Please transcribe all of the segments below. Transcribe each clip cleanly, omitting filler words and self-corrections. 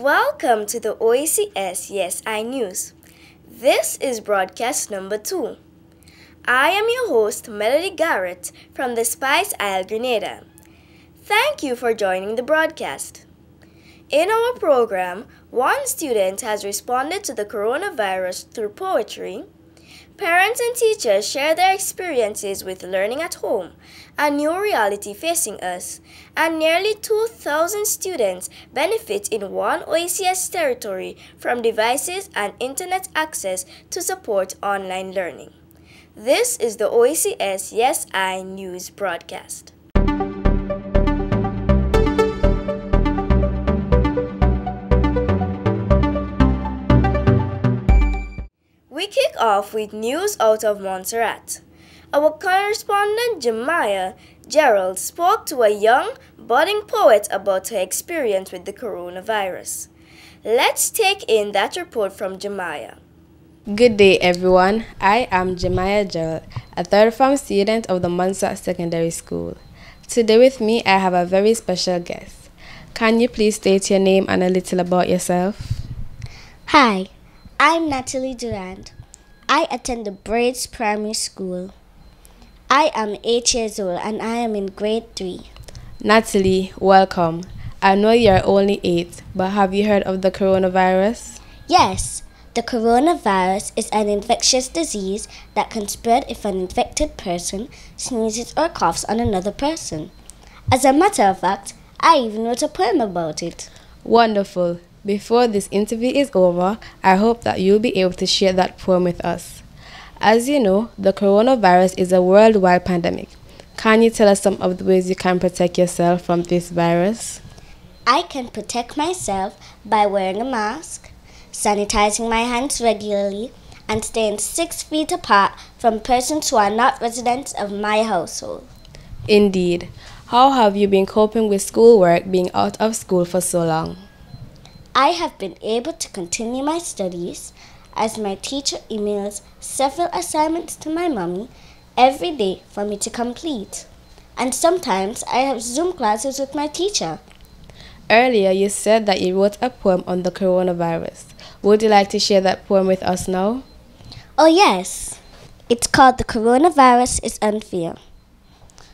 Welcome to the OECS Yes I News. This is broadcast number 2. I am your host Melody Garrett from the Spice Isle, Grenada. Thank you for joining the broadcast. In our program, one student has responded to the coronavirus through poetry. Parents and teachers share their experiences with learning at home, a new reality facing us, and nearly 2,000 students benefit in one OECS territory from devices and internet access to support online learning. This is the OECS Yes I News broadcast. We kick off with news out of Montserrat. Our correspondent Jemiah Gerald spoke to a young, budding poet about her experience with the coronavirus. Let's take in that report from Jemiah. Good day, everyone. I am Jemiah Gerald, a third-form student of the Montserrat Secondary School. Today with me, I have a very special guest. Can you please state your name and a little about yourself? Hi, I'm Natalie Durand. I attend the Braids Primary School. I am 8 years old and I am in grade 3. Natalie, welcome. I know you're only 8, but have you heard of the coronavirus? Yes, the coronavirus is an infectious disease that can spread if an infected person sneezes or coughs on another person. As a matter of fact, I even wrote a poem about it. Wonderful. Before this interview is over, I hope that you'll be able to share that poem with us. As you know, the coronavirus is a worldwide pandemic. Can you tell us some of the ways you can protect yourself from this virus? I can protect myself by wearing a mask, sanitizing my hands regularly, and staying 6 feet apart from persons who are not residents of my household. Indeed. How have you been coping with schoolwork being out of school for so long? I have been able to continue my studies as my teacher emails several assignments to my mommy every day for me to complete. And sometimes I have Zoom classes with my teacher. Earlier, you said that you wrote a poem on the coronavirus. Would you like to share that poem with us now? Oh yes, it's called The Coronavirus is Unfair.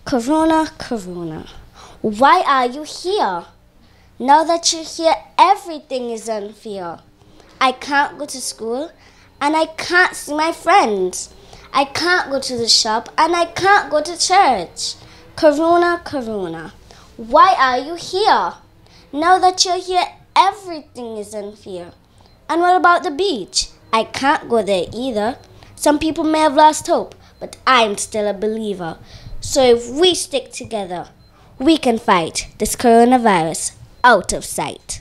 Corona, Corona, why are you here? Now that you're here, everything is unfair. I can't go to school and I can't see my friends. I can't go to the shop and I can't go to church. Corona, Corona, why are you here? Now that you're here, everything is unfair. And what about the beach? I can't go there either. Some people may have lost hope, but I'm still a believer. So if we stick together, we can fight this coronavirus out of sight.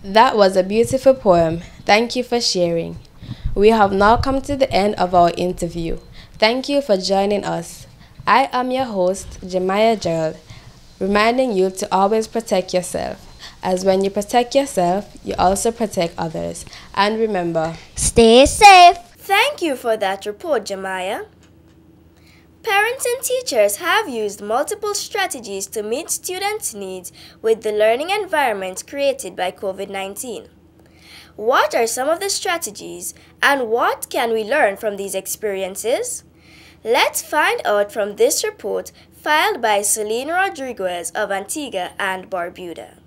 That was a beautiful poem. Thank you for sharing. We have now come to the end of our interview. Thank you for joining us. I am your host, Jemiah Gerald, reminding you to always protect yourself, as when you protect yourself, you also protect others. And remember, stay safe. Thank you for that report, Jemiah. Parents and teachers have used multiple strategies to meet students' needs with the learning environment created by COVID-19. What are some of the strategies and what can we learn from these experiences? Let's find out from this report filed by Celine Rodriguez of Antigua and Barbuda.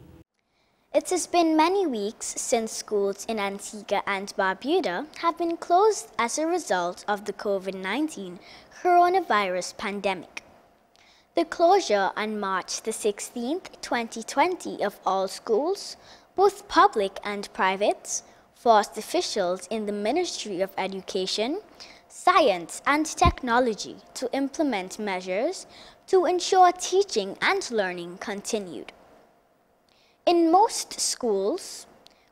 It has been many weeks since schools in Antigua and Barbuda have been closed as a result of the COVID-19 coronavirus pandemic. The closure on March the 16th, 2020 of all schools, both public and private, forced officials in the Ministry of Education, Science and Technology to implement measures to ensure teaching and learning continued. In most schools,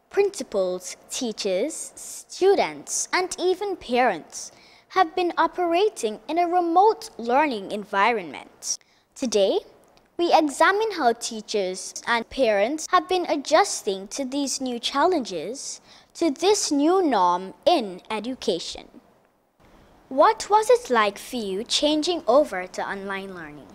principals, teachers, students, and even parents have been operating in a remote learning environment. Today, we examine how teachers and parents have been adjusting to these new challenges, to this new norm in education. What was it like for you changing over to online learning?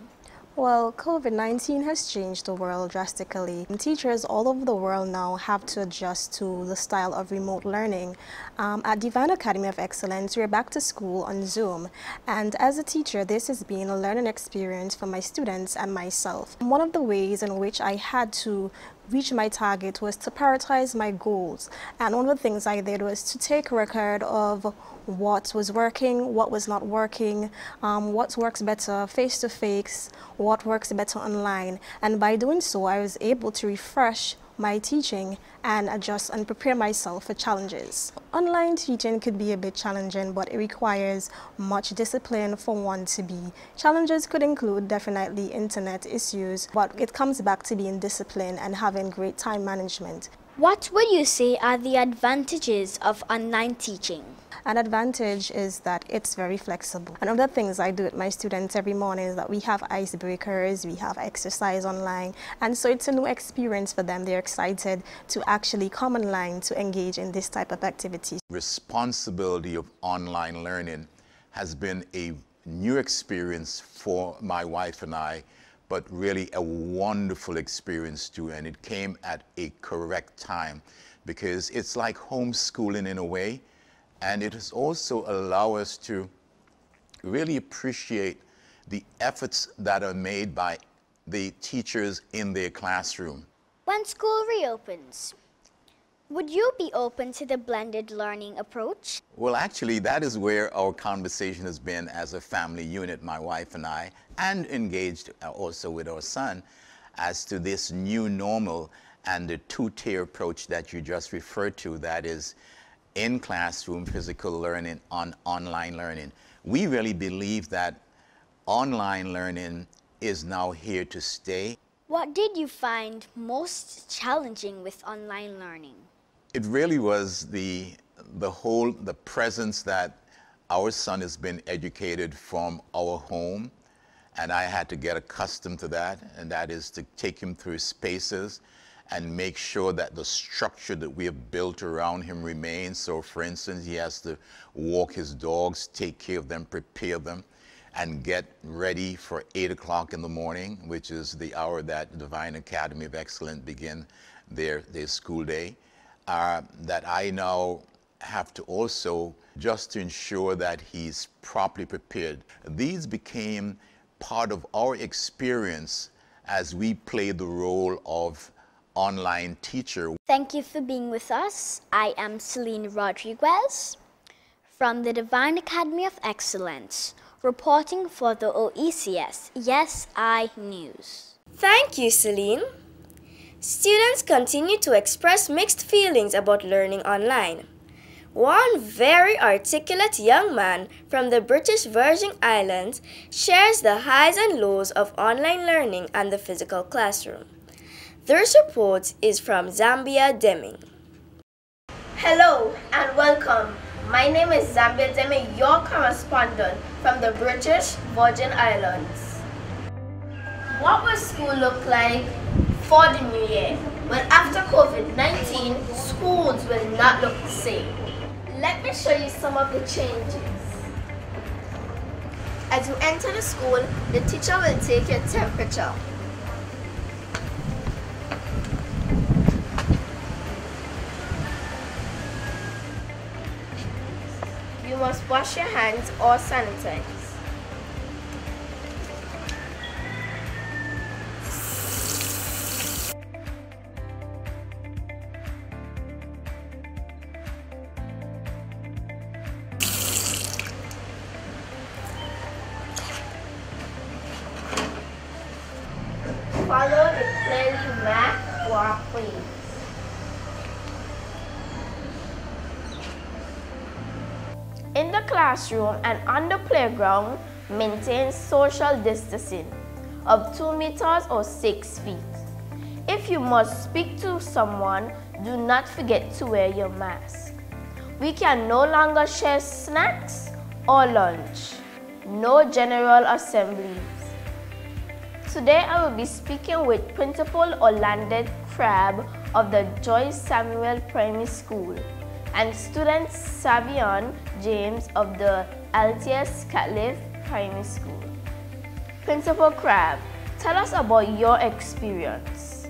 Well, COVID-19 has changed the world drastically. Teachers all over the world now have to adjust to the style of remote learning. At Divine Academy of Excellence, we're back to school on Zoom. And as a teacher, this has been a learning experience for my students and myself. One of the ways in which I had to reach my target was to prioritize my goals. And one of the things I did was to take a record of what was working, what was not working, what works better face-to-face, what works better online. And by doing so, I was able to refresh my teaching and adjust and prepare myself for challenges. Online teaching could be a bit challenging, but it requires much discipline for one to be. Challenges could include definitely internet issues, but it comes back to being disciplined and having great time management. What would you say are the advantages of online teaching? An advantage is that it's very flexible. One of the things I do with my students every morning is that we have icebreakers, we have exercise online, and so it's a new experience for them. They're excited to actually come online to engage in this type of activities. Responsibility of online learning has been a new experience for my wife and I, but really a wonderful experience too, and it came at a correct time because it's like homeschooling in a way. And it has also allowed us to really appreciate the efforts that are made by the teachers in their classroom. When school reopens, would you be open to the blended learning approach? Well, actually, that is where our conversation has been as a family unit, my wife and I, and engaged also with our son as to this new normal and the two-tier approach that you just referred to, that is in classroom physical learning, online learning. We really believe that online learning is now here to stay. What did you find most challenging with online learning? It really was the presence that our son has been educated from our home, and I had to get accustomed to that, and that is to take him through spaces and make sure that the structure that we have built around him remains. So for instance, he has to walk his dogs, take care of them, prepare them, and get ready for 8 o'clock in the morning, which is the hour that Divine Academy of Excellence begin their school day. That I now have to also, just to ensure that he's properly prepared. These became part of our experience as we played the role of online teacher. Thank you for being with us. I am Celine Rodriguez from the Divine Academy of Excellence, reporting for the OECS Yes I News. Thank you, Celine. Students continue to express mixed feelings about learning online. One very articulate young man from the British Virgin Islands shares the highs and lows of online learning and the physical classroom. This report is from Zambia Deming. Hello and welcome. My name is Zambia Deming, your correspondent from the British Virgin Islands. What will school look like for the new year? Well, after COVID-19, schools will not look the same. Let me show you some of the changes. As you enter the school, the teacher will take your temperature. You must wash your hands or sanitize. Follow the clearly marked walkways. In the classroom and on the playground, maintain social distancing of 2 meters or 6 feet. If you must speak to someone, do not forget to wear your mask. We can no longer share snacks or lunch. No general assemblies. Today I will be speaking with Principal Orlando Crabb of the Joyce Samuel Primary School and student Savion James of the LTS Catliff Primary School. Principal Crabb, tell us about your experience.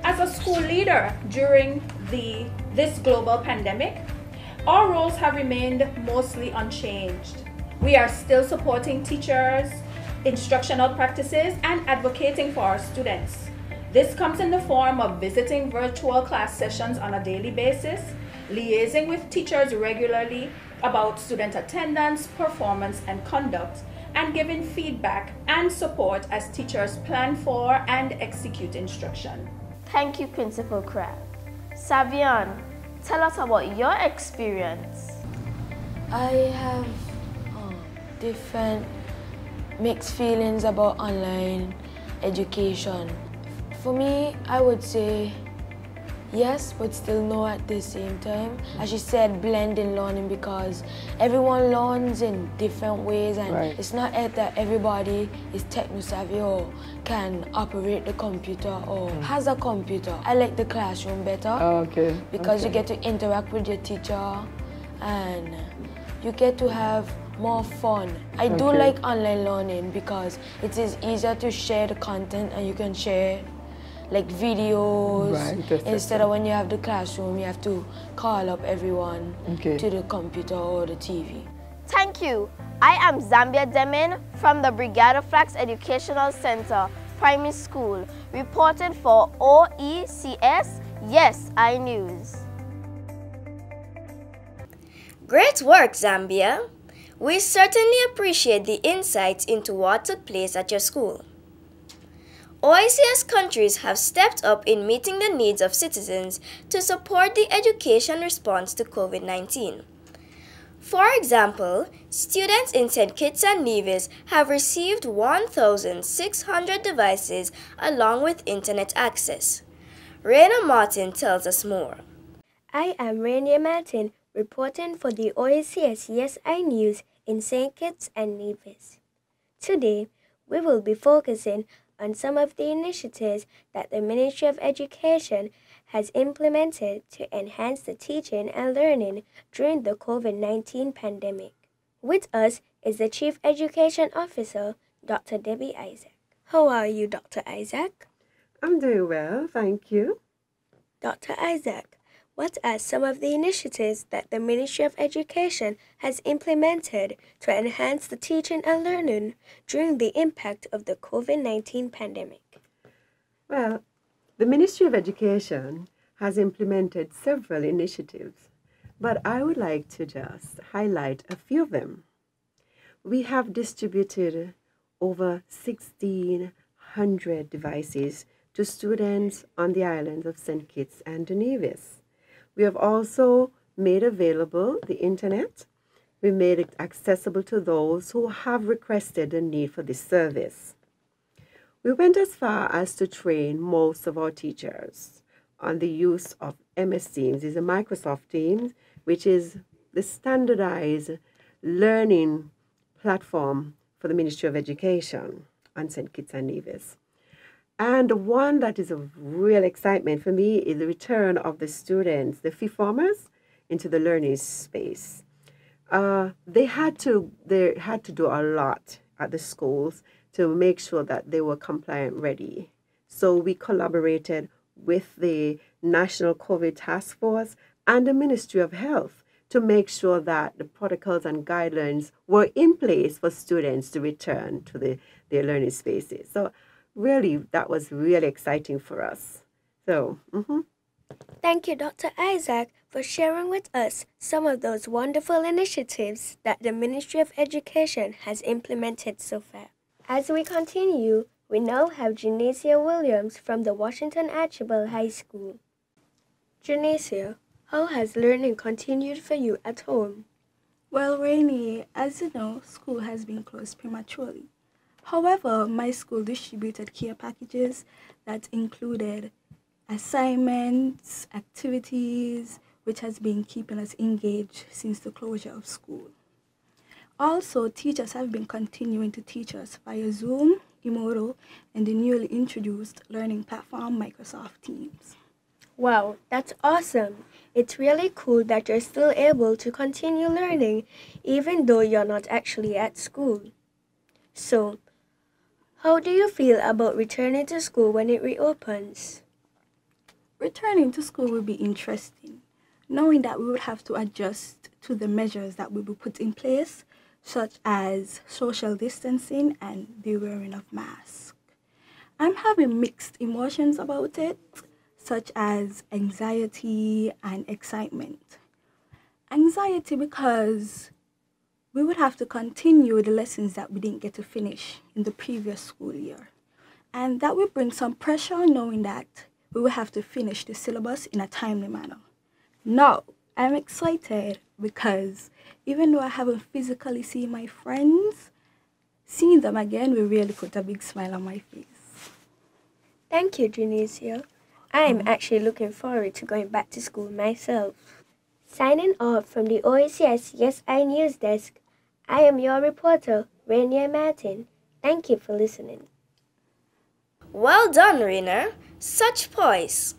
As a school leader during this global pandemic, our roles have remained mostly unchanged. We are still supporting teachers, instructional practices, and advocating for our students. This comes in the form of visiting virtual class sessions on a daily basis, liaising with teachers regularly about student attendance, performance, and conduct, and giving feedback and support as teachers plan for and execute instruction. Thank you, Principal Crab. Savion, tell us about your experience. I have different mixed feelings about online education. For me, I would say yes, but still no at the same time. As you said, blending learning, because everyone learns in different ways, and it's not that everybody is techno-savvy or can operate the computer or has a computer. I like the classroom better because you get to interact with your teacher and you get to have more fun. I do like online learning because it is easier to share the content, and you can share like videos instead of when you have the classroom you have to call up everyone to the computer or the TV. Thank you. I am Zambia Demin from the Brigada Flax Educational Center Primary School, reporting for OECS Yes I News. Great work, Zambia. We certainly appreciate the insights into what took place at your school. OECS countries have stepped up in meeting the needs of citizens to support the education response to COVID-19. For example, students in St. Kitts and Nevis have received 1,600 devices along with internet access. Raina Martin tells us more. I am Rainier Martin, reporting for the OECS Yes I News in St. Kitts and Nevis. Today, we will be focusing on some of the initiatives that the Ministry of Education has implemented to enhance the teaching and learning during the COVID-19 pandemic. With us is the Chief Education Officer, Dr. Debbie Isaac. How are you, Dr. Isaac? I'm doing well, thank you. Dr. Isaac, what are some of the initiatives that the Ministry of Education has implemented to enhance the teaching and learning during the impact of the COVID-19 pandemic? Well, the Ministry of Education has implemented several initiatives, but I would like to just highlight a few of them. We have distributed over 1,600 devices to students on the islands of St. Kitts and Nevis. We have also made available the internet. We made it accessible to those who have requested the need for this service. We went as far as to train most of our teachers on the use of MS Teams. This is a Microsoft Teams, which is the standardized learning platform for the Ministry of Education on St. Kitts and Nevis. And one that is of real excitement for me is the return of the students, the fifth formers, into the learning space. They had to do a lot at the schools to make sure that they were compliant ready. So we collaborated with the National COVID Task Force and the Ministry of Health to make sure that the protocols and guidelines were in place for students to return to their learning spaces. So really, that was really exciting for us. So, Thank you, Dr. Isaac, for sharing with us some of those wonderful initiatives that the Ministry of Education has implemented so far. As we continue, we now have Janicia Williams from the Washington Archibald High School. Janicia, how has learning continued for you at home? Well, Rainy, as you know, school has been closed prematurely. However, my school distributed care packages that included assignments, activities, which has been keeping us engaged since the closure of school. Also, teachers have been continuing to teach us via Zoom, Emoto, and the newly introduced learning platform, Microsoft Teams. Wow, that's awesome. It's really cool that you're still able to continue learning even though you're not actually at school. So, How do you feel about returning to school when it reopens? Returning to school will be interesting, knowing that we would have to adjust to the measures that will be put in place, such as social distancing and the wearing of masks. I'm having mixed emotions about it, such as anxiety and excitement. Anxiety because we would have to continue the lessons that we didn't get to finish in the previous school year. And that will bring some pressure knowing that we will have to finish the syllabus in a timely manner. Now, I'm excited because even though I haven't physically seen my friends, seeing them again will really put a big smile on my face. Thank you, Janicia. I'm actually looking forward to going back to school myself. Signing off from the OECS Yes I News Desk, I am your reporter, Rainier Martin. Thank you for listening. Well done, Rainer. Such poise.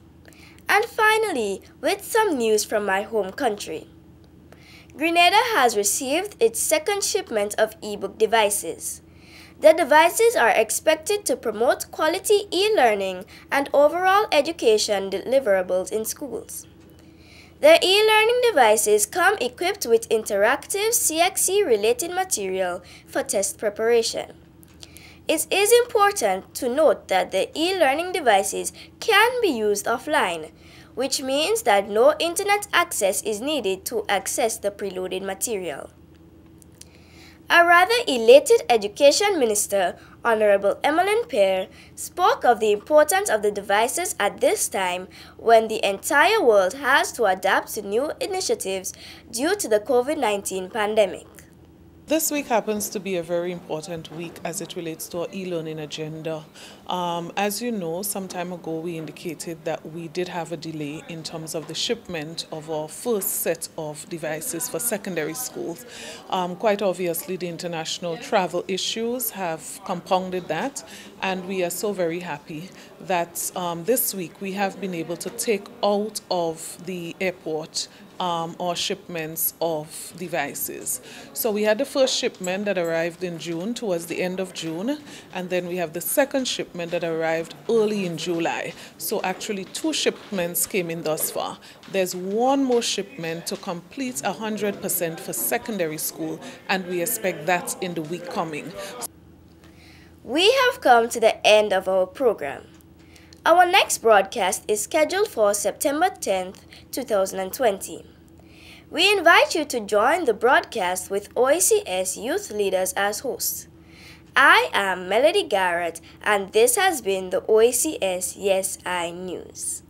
And finally, with some news from my home country. Grenada has received its second shipment of e-book devices. The devices are expected to promote quality e-learning and overall education deliverables in schools. The e-learning devices come equipped with interactive CXC-related material for test preparation. It is important to note that the e-learning devices can be used offline, which means that no internet access is needed to access the preloaded material. A rather elated Education Minister, Honorable Emmeline Pear, spoke of the importance of the devices at this time when the entire world has to adapt to new initiatives due to the COVID-19 pandemic. This week happens to be a very important week as it relates to our e-learning agenda. As you know, some time ago we indicated that we did have a delay in terms of the shipment of our first set of devices for secondary schools. Quite obviously, the international travel issues have compounded that, and we are so very happy that this week we have been able to take out of the airport or shipments of devices. So we had the first shipment that arrived in June, towards the end of June, and then we have the second shipment that arrived early in July. So actually 2 shipments came in thus far. There's one more shipment to complete 100% for secondary school, and we expect that in the week coming. We have come to the end of our program. Our next broadcast is scheduled for September 10th, 2020. We invite you to join the broadcast with OECS youth leaders as hosts. I am Melody Garrett, and this has been the OECS Yes I News.